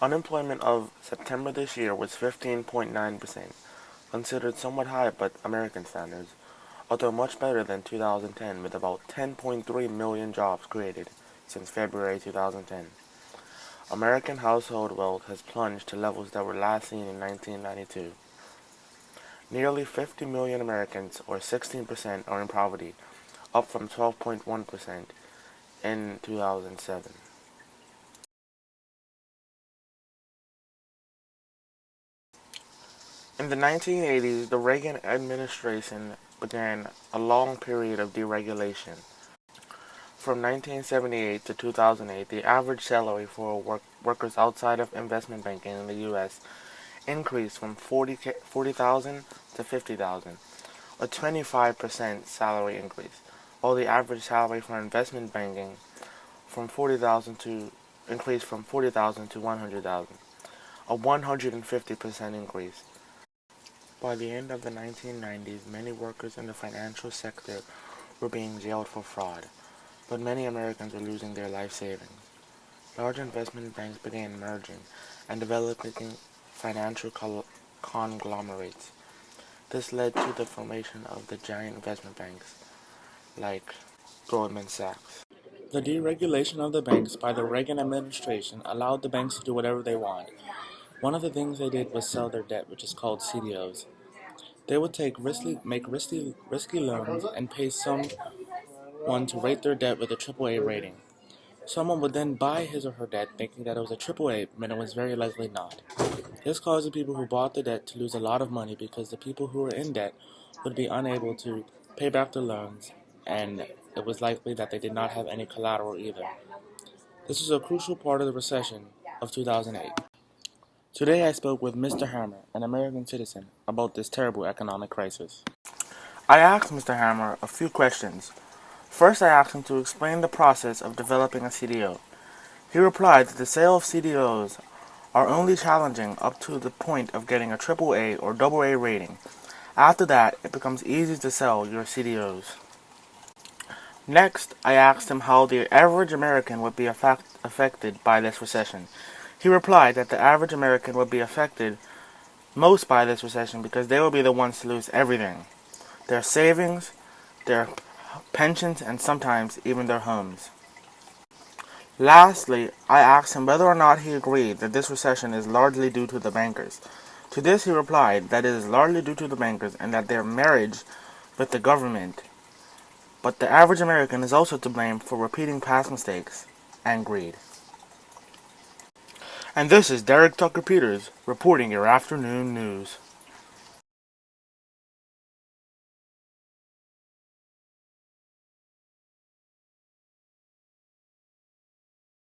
Unemployment of September this year was 15.9%, considered somewhat high by American standards, although much better than 2010 with about 10.3 million jobs created since February 2010. American household wealth has plunged to levels that were last seen in 1992. Nearly 50 million Americans, or 16%, are in poverty, up from 12.1% in 2007. In the 1980s, the Reagan administration began a long period of deregulation. From 1978 to 2008, the average salary for workers outside of investment banking in the U.S. increased from 40,000 to 50,000, a 25% salary increase, while the average salary for investment banking from 40,000 to increased from 40,000 to 100,000, a 150% increase. By the end of the 1990s, many workers in the financial sector were being jailed for fraud, but many Americans were losing their life savings. Large investment banks began merging and developing financial conglomerates. This led to the formation of the giant investment banks like Goldman Sachs. The deregulation of the banks by the Reagan administration allowed the banks to do whatever they want. One of the things they did was sell their debt, which is called CDOs. They would make risky loans and pay someone to rate their debt with a AAA rating. Someone would then buy his or her debt thinking that it was a AAA when it was very likely not. This caused the people who bought the debt to lose a lot of money because the people who were in debt would be unable to pay back their loans, and it was likely that they did not have any collateral either. This was a crucial part of the recession of 2008. Today I spoke with Mr. Hammer, an American citizen, about this terrible economic crisis. I asked Mr. Hammer a few questions. First, I asked him to explain the process of developing a CDO. He replied that the sale of CDOs are only challenging up to the point of getting a AAA or AA rating. After that, it becomes easy to sell your CDOs. Next, I asked him how the average American would be affected by this recession. He replied that the average American would be affected most by this recession because they will be the ones to lose everything: their savings, their pensions, and sometimes even their homes. Lastly, I asked him whether or not he agreed that this recession is largely due to the bankers. To this he replied that it is largely due to the bankers and that their marriage with the government. But the average American is also to blame for repeating past mistakes and greed. And this is Derek Tucker Peters reporting your afternoon news.